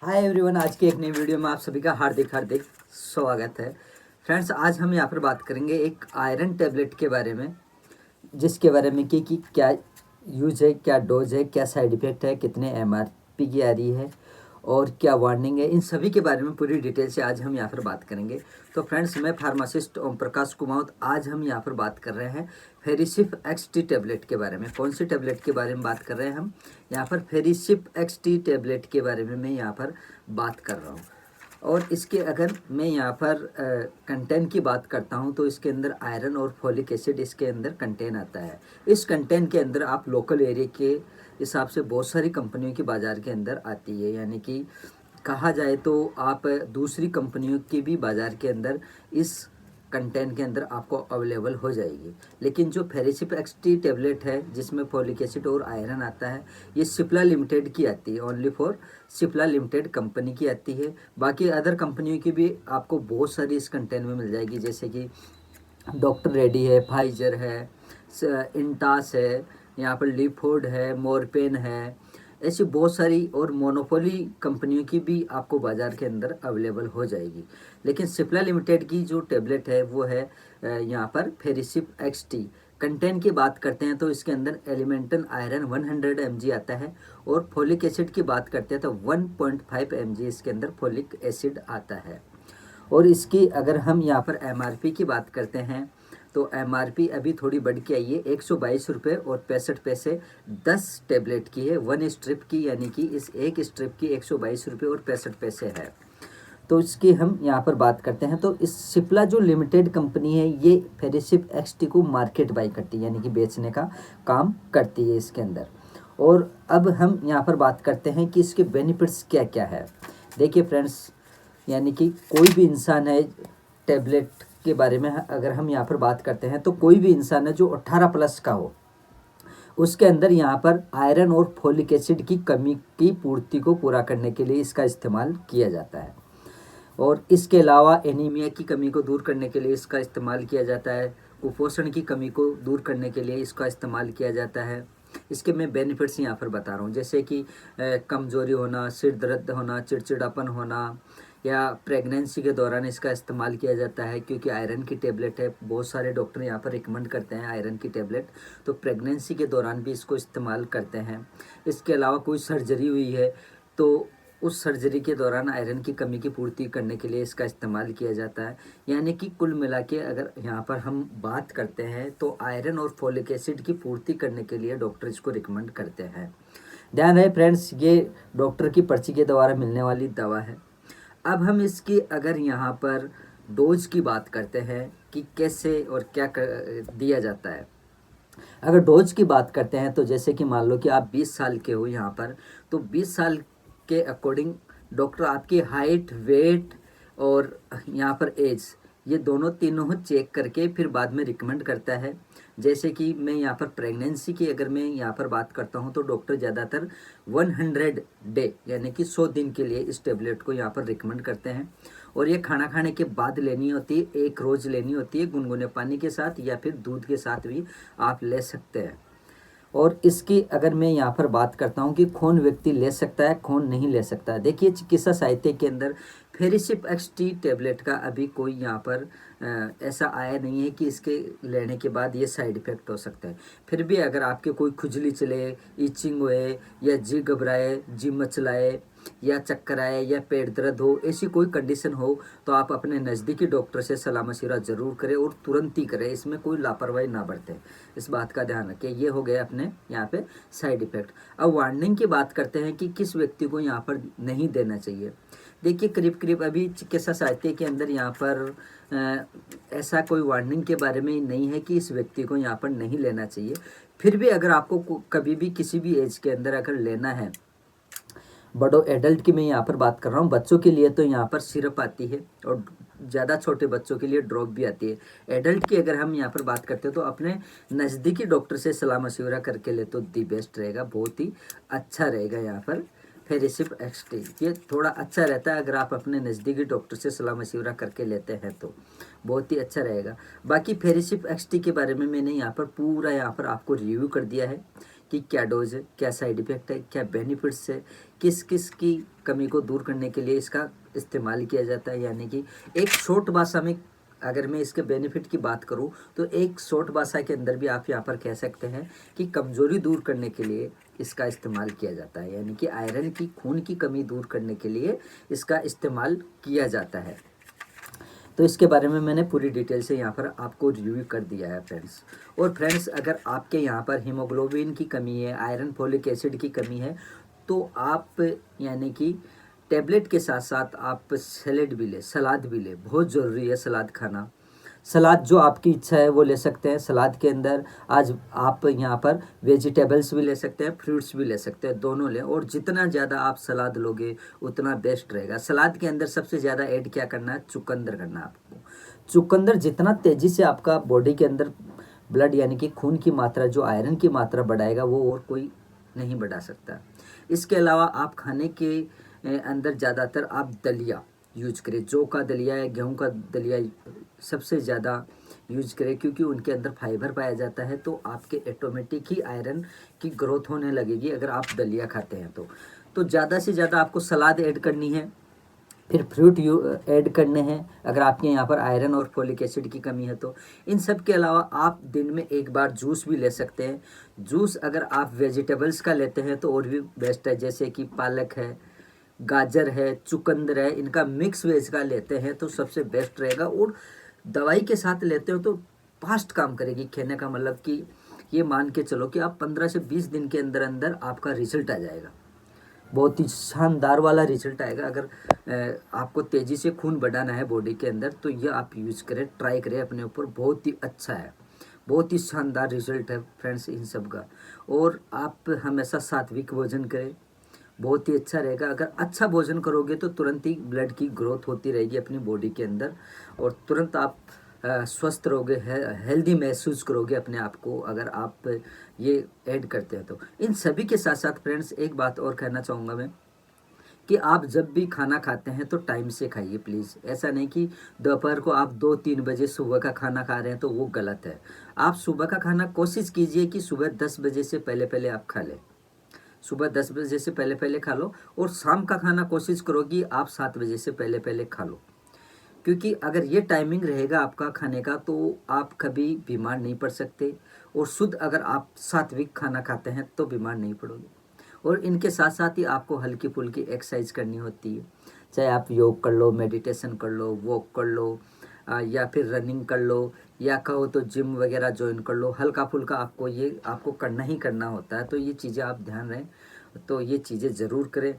Hi everyone, आज की एक नई वीडियो में आप सभी का हार्दिक हार्दिक स्वागत है। फ्रेंड्स, आज हम यहाँ पर बात करेंगे एक आयरन टेबलेट के बारे में, जिसके बारे में कि क्या यूज है, क्या डोज है, क्या साइड इफ़ेक्ट है, कितने एमआरपी की आ रही है और क्या वार्निंग है, इन सभी के बारे में पूरी डिटेल से आज हम यहाँ पर बात करेंगे। तो फ्रेंड्स, मैं फार्मासिस्ट ओम प्रकाश कुमावत, आज हम यहाँ पर बात कर रहे हैं फेरिसिप एक्सटी टैबलेट के बारे में। कौन सी टैबलेट के बारे में बात कर रहे हैं हम यहाँ पर? फेरिसिप एक्सटी टैबलेट के बारे में मैं यहाँ पर बात कर रहा हूँ। और इसके अगर मैं यहाँ पर कंटेंट की बात करता हूँ तो इसके अंदर आयरन और फोलिक एसिड इसके अंदर कंटेन आता है। इस कंटेंट के अंदर आप लोकल एरिया के हिसाब से बहुत सारी कंपनियों की बाज़ार के अंदर आती है, यानी कि कहा जाए तो आप दूसरी कंपनियों की भी बाज़ार के अंदर इस कंटेंट के अंदर आपको अवेलेबल हो जाएगी। लेकिन जो फेरिसिप एक्सटी टैबलेट है जिसमें फोलिक एसिड और आयरन आता है, ये सिप्ला लिमिटेड की आती है, only for Cipla limited company की आती है। बाकी अदर कंपनियों की भी आपको बहुत सारी इस कंटेंट में मिल जाएगी, जैसे कि डॉक्टर रेडी है, फाइजर है, इंटास है, यहाँ पर लिफोर्ड है, मोरपेन है, ऐसी बहुत सारी और मोनोपोली कंपनियों की भी आपको बाज़ार के अंदर अवेलेबल हो जाएगी। लेकिन सिप्ला लिमिटेड की जो टेबलेट है वो है यहाँ पर फेरिसिप एक्सटी। कंटेंट की बात करते हैं तो इसके अंदर एलिमेंटल आयरन 100 mg आता है, और फोलिक एसिड की बात करते हैं तो 1.5 mg इसके अंदर फोलिक एसिड आता है। और इसकी अगर हम यहाँ पर एमआरपी की बात करते हैं तो एमआरपी अभी थोड़ी बढ़ के आई है, 122 रुपये और 65 पैसे 10 टेबलेट की है, 1 स्ट्रिप की, यानी कि इस एक स्ट्रिप की 122 रुपये और 65 पैसे है। तो इसकी हम यहाँ पर बात करते हैं तो इस सिप्ला जो लिमिटेड कंपनी है ये फेरिसिप एक्सटी को मार्केट बाई करती है, यानी कि बेचने का काम करती है इसके अंदर। और अब हम यहाँ पर बात करते हैं कि इसके बेनिफिट्स क्या क्या है। देखिए फ्रेंड्स, यानी कि कोई भी इंसान है, टैबलेट के बारे में अगर हम यहाँ पर बात करते हैं तो कोई भी इंसान है जो 18 प्लस का हो, उसके अंदर यहाँ पर आयरन और फोलिक एसिड की कमी की पूर्ति को पूरा करने के लिए इसका इस्तेमाल किया जाता है। और इसके अलावा एनीमिया की कमी को दूर करने के लिए इसका इस्तेमाल किया जाता है, कुपोषण की कमी को दूर करने के लिए इसका इस्तेमाल किया जाता है। इसके मैं बेनिफिट्स यहाँ पर बता रहा हूँ, जैसे कि कमज़ोरी होना, सिर दर्द होना, चिड़चिड़ापन होना, या प्रेगनेंसी के दौरान इसका इस्तेमाल किया जाता है, क्योंकि आयरन की टेबलेट है। बहुत सारे डॉक्टर यहाँ पर रिकमेंड करते हैं आयरन की टेबलेट, तो प्रेगनेंसी के दौरान भी इसको इस्तेमाल करते हैं। इसके अलावा कोई सर्जरी हुई है तो उस सर्जरी के दौरान आयरन की कमी की पूर्ति करने के लिए इसका इस्तेमाल किया जाता है। यानी कि कुल मिला के अगर यहाँ पर हम बात करते हैं तो आयरन और फोलिक एसिड की पूर्ति करने के लिए डॉक्टर इसको रिकमेंड करते हैं। ध्यान रहे फ्रेंड्स, ये डॉक्टर की पर्ची के द्वारा मिलने वाली दवा है। अब हम इसकी अगर यहाँ पर डोज की बात करते हैं कि कैसे और क्या दिया जाता है। अगर डोज की बात करते हैं तो जैसे कि मान लो कि आप 20 साल के हो यहाँ पर, तो 20 साल के अकॉर्डिंग डॉक्टर आपकी हाइट, वेट और यहाँ पर एज, ये दोनों तीनों चेक करके फिर बाद में रिकमेंड करता है। जैसे कि मैं यहाँ पर प्रेगनेंसी की अगर मैं यहाँ पर बात करता हूँ तो डॉक्टर ज़्यादातर 100 डे यानी कि 100 दिन के लिए इस टेबलेट को यहाँ पर रिकमेंड करते हैं। और ये खाना खाने के बाद लेनी होती है, एक रोज़ लेनी होती है, गुनगुने पानी के साथ या फिर दूध के साथ भी आप ले सकते हैं। और इसकी अगर मैं यहाँ पर बात करता हूँ कि कौन व्यक्ति ले सकता है, कौन नहीं ले सकता है। देखिए, चिकित्सा साहित्य के अंदर फेरिसिप एक्सटी टेबलेट का अभी कोई यहाँ पर ऐसा आया नहीं है कि इसके लेने के बाद ये साइड इफ़ेक्ट हो सकता है। फिर भी अगर आपके कोई खुजली चले, इचिंग होए, या जी घबराए, जी मचलाए, या चक्कर आए, या पेट दर्द हो, ऐसी कोई कंडीशन हो तो आप अपने नज़दीकी डॉक्टर से सलाह मशवरा ज़रूर करें और तुरंत ही करें। इसमें कोई लापरवाही ना बरतें, इस बात का ध्यान रखें। ये हो गए अपने यहाँ पे साइड इफ़ेक्ट। अब वार्निंग की बात करते हैं कि किस व्यक्ति को यहाँ पर नहीं देना चाहिए। देखिए, करीब करीब अभी चिकित्सा साहित्य के अंदर यहाँ पर ऐसा कोई वार्निंग के बारे में नहीं है कि इस व्यक्ति को यहाँ पर नहीं लेना चाहिए। फिर भी अगर आपको कभी भी किसी भी एज के अंदर अगर लेना है, बड़ों एडल्ट की मैं यहाँ पर बात कर रहा हूँ, बच्चों के लिए तो यहाँ पर सिरप आती है और ज़्यादा छोटे बच्चों के लिए ड्रॉप भी आती है। एडल्ट की अगर हम यहाँ पर बात करते हैं तो अपने नज़दीकी डॉक्टर से सलाह मशवरा करके ले तो दी बेस्ट रहेगा, बहुत ही अच्छा रहेगा। यहाँ पर फेरिसिप एक्सटी ये थोड़ा अच्छा रहता है, अगर आप अपने नज़दीकी डॉक्टर से सलाह मशवरा करके लेते हैं तो बहुत ही अच्छा रहेगा। बाकी फेरिसिप एक्सटी के बारे में मैंने यहाँ पर पूरा यहाँ पर आपको रिव्यू कर दिया है। कि क्या डोज है, क्या साइड इफ़ेक्ट है, क्या बेनिफिट्स है, किस किस की कमी को दूर करने के लिए इसका इस्तेमाल किया जाता है। यानी कि एक शॉर्ट भाषा में अगर मैं इसके बेनिफिट की बात करूं तो एक शॉर्ट भाषा के अंदर भी आप यहाँ पर कह सकते हैं कि कमज़ोरी दूर करने के लिए इसका इस्तेमाल किया जाता है। यानी कि आयरन की, खून की कमी दूर करने के लिए इसका इस्तेमाल किया जाता है। तो इसके बारे में मैंने पूरी डिटेल से यहाँ पर आपको रिव्यू कर दिया है फ्रेंड्स। और फ्रेंड्स, अगर आपके यहाँ पर हीमोग्लोबिन की कमी है, आयरन फोलिक एसिड की कमी है, तो आप यानी कि टैबलेट के साथ साथ आप सैलेड भी ले, सलाद भी ले। बहुत ज़रूरी है सलाद खाना। सलाद जो आपकी इच्छा है वो ले सकते हैं। सलाद के अंदर आज आप यहाँ पर वेजिटेबल्स भी ले सकते हैं, फ्रूट्स भी ले सकते हैं, दोनों लें। और जितना ज़्यादा आप सलाद लोगे उतना बेस्ट रहेगा। सलाद के अंदर सबसे ज़्यादा ऐड क्या करना है, चुकंदर करना है आपको। चुकंदर जितना तेज़ी से आपका बॉडी के अंदर ब्लड यानी कि खून की मात्रा, जो आयरन की मात्रा बढ़ाएगा, वो और कोई नहीं बढ़ा सकता। इसके अलावा आप खाने के अंदर ज़्यादातर आप दलिया यूज करें। जौ का दलिया या गेहूं का दलिया सबसे ज़्यादा यूज करें, क्योंकि उनके अंदर फाइबर पाया जाता है। तो आपके ऑटोमेटिक ही आयरन की ग्रोथ होने लगेगी अगर आप दलिया खाते हैं तो ज़्यादा से ज़्यादा आपको सलाद ऐड करनी है, फिर फ्रूट ऐड करने हैं अगर आपके यहाँ पर आयरन और फोलिक एसिड की कमी है तो। इन सब के अलावा आप दिन में एक बार जूस भी ले सकते हैं। जूस अगर आप वेजिटेबल्स का लेते हैं तो और भी बेस्ट है, जैसे कि पालक है, गाजर है, चुकंदर है, इनका मिक्स वेज का लेते हैं तो सबसे बेस्ट रहेगा। और दवाई के साथ लेते हो तो फास्ट काम करेगी। कहने का मतलब कि ये मान के चलो कि आप 15 से 20 दिन के अंदर अंदर आपका रिजल्ट आ जाएगा, बहुत ही शानदार वाला रिजल्ट आएगा। अगर आपको तेज़ी से खून बढ़ाना है बॉडी के अंदर तो ये आप यूज़ करें, ट्राई करें अपने ऊपर, बहुत ही अच्छा है, बहुत ही शानदार रिजल्ट है फ्रेंड्स इन सब का। और आप हमेशा सात्विक भोजन करें, बहुत ही अच्छा रहेगा। अगर अच्छा भोजन करोगे तो तुरंत ही ब्लड की ग्रोथ होती रहेगी अपनी बॉडी के अंदर, और तुरंत आप स्वस्थ रहोगे, हेल्दी महसूस करोगे अपने आप को अगर आप ये ऐड करते हैं तो। इन सभी के साथ साथ फ्रेंड्स एक बात और कहना चाहूँगा मैं कि आप जब भी खाना खाते हैं तो टाइम से खाइए प्लीज़। ऐसा नहीं कि दोपहर को आप 2-3 बजे सुबह का खाना खा रहे हैं तो वो गलत है। आप सुबह का खाना कोशिश कीजिए कि सुबह 10 बजे से पहले पहले आप खा लें, सुबह 10 बजे से पहले पहले खा लो। और शाम का खाना कोशिश करो कि आप 7 बजे से पहले पहले खा लो, क्योंकि अगर ये टाइमिंग रहेगा आपका खाने का तो आप कभी बीमार नहीं पड़ सकते। और शुद्ध अगर आप सात्विक खाना खाते हैं तो बीमार नहीं पड़ोगे। और इनके साथ साथ ही आपको हल्की फुल्की एक्सरसाइज करनी होती है, चाहे आप योग कर लो, मेडिटेशन कर लो, वॉक कर लो, या फिर रनिंग कर लो, या कहो तो जिम वगैरह ज्वाइन कर लो। हल्का फुल्का आपको करना ही करना होता है। तो ये चीज़ें आप ध्यान रहें, तो ये चीज़ें ज़रूर करें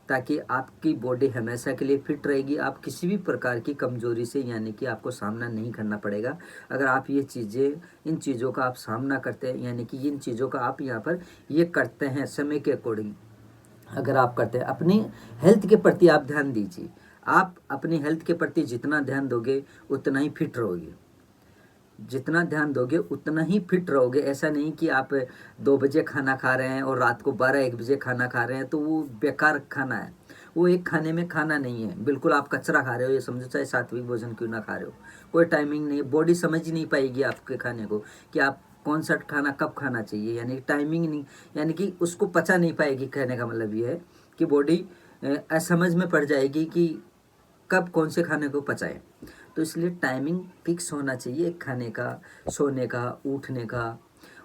ताकि आपकी बॉडी हमेशा के लिए फिट रहेगी। आप किसी भी प्रकार की कमजोरी से यानी कि आपको सामना नहीं करना पड़ेगा अगर आप ये चीज़ें, इन चीज़ों का आप सामना करते हैं, यानी कि इन चीज़ों का आप यहाँ पर ये करते हैं समय के अकॉर्डिंग। अगर आप करते हैं, अपनी हेल्थ के प्रति आप ध्यान दीजिए। आप अपनी हेल्थ के प्रति जितना ध्यान दोगे उतना ही फिट रहोगे, जितना ध्यान दोगे उतना ही फिट रहोगे। ऐसा नहीं कि आप 2 बजे खाना खा रहे हैं और रात को 12-1 बजे खाना खा रहे हैं तो वो बेकार खाना है, वो एक खाने में खाना नहीं है, बिल्कुल आप कचरा खा रहे हो ये समझो, चाहे सात्विक भोजन क्यों ना खा रहे हो। कोई टाइमिंग नहीं, बॉडी समझ ही नहीं पाएगी आपके खाने को कि आप कौन सा खाना कब खाना चाहिए, यानी टाइमिंग नहीं, यानी कि उसको पचा नहीं पाएगी। कहने का मतलब ये है कि बॉडी असमझ में पड़ जाएगी कि कब कौन से खाने को पचाएं। तो इसलिए टाइमिंग फिक्स होना चाहिए खाने का, सोने का, उठने का।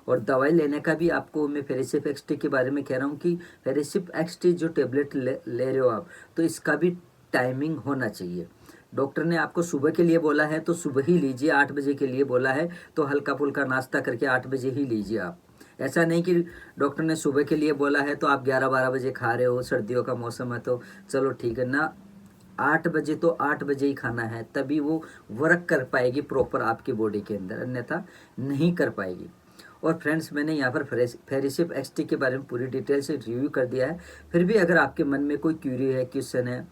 और दवाई लेने का भी आपको मैं फेरिसिप एक्सटी के बारे में कह रहा हूँ कि फेरिसिप एक्सटी जो टेबलेट ले रहे हो आप, तो इसका भी टाइमिंग होना चाहिए। डॉक्टर ने आपको सुबह के लिए बोला है तो सुबह ही लीजिए, 8 बजे के लिए बोला है तो हल्का फुल्का नाश्ता करके 8 बजे ही लीजिए आप। ऐसा नहीं कि डॉक्टर ने सुबह के लिए बोला है तो आप 11-12 बजे खा रहे हो, सर्दियों का मौसम है तो चलो ठीक है ना। 8 बजे तो 8 बजे ही खाना है, तभी वो वर्क कर पाएगी प्रॉपर आपकी बॉडी के अंदर, अन्यथा नहीं कर पाएगी। और फ्रेंड्स, मैंने यहाँ पर फेरिसिप एक्सटी के बारे में पूरी डिटेल से रिव्यू कर दिया है। फिर भी अगर आपके मन में कोई क्यूरी है, क्वेश्चन है,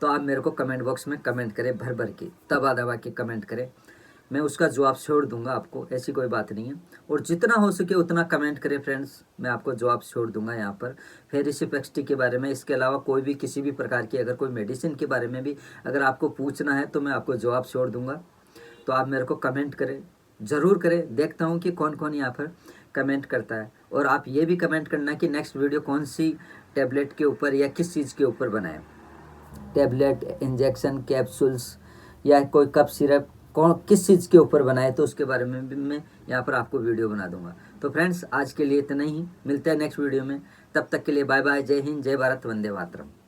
तो आप मेरे को कमेंट बॉक्स में कमेंट करें, भर भर के दबा दबा के कमेंट करें, मैं उसका जवाब छोड़ दूंगा आपको, ऐसी कोई बात नहीं है। और जितना हो सके उतना कमेंट करें फ्रेंड्स, मैं आपको जवाब छोड़ दूंगा यहाँ पर फेरिसिप एक्सटी के बारे में। इसके अलावा कोई भी किसी भी प्रकार की अगर कोई मेडिसिन के बारे में भी अगर आपको पूछना है तो मैं आपको जवाब छोड़ दूंगा। तो आप मेरे को कमेंट करें, ज़रूर करें। देखता हूँ कि कौन कौन यहाँ पर कमेंट करता है। और आप ये भी कमेंट करना कि नेक्स्ट वीडियो कौन सी टैबलेट के ऊपर या किस चीज़ के ऊपर बनाएं, टैबलेट, इंजेक्शन, कैप्सूल्स या कोई कप सिरप, कौन किस चीज़ के ऊपर बनाए, तो उसके बारे में भी मैं यहाँ पर आपको वीडियो बना दूंगा। तो फ्रेंड्स आज के लिए इतना ही, मिलते हैं नेक्स्ट वीडियो में। तब तक के लिए बाय बाय, जय हिंद, जय भारत, वंदे मातरम।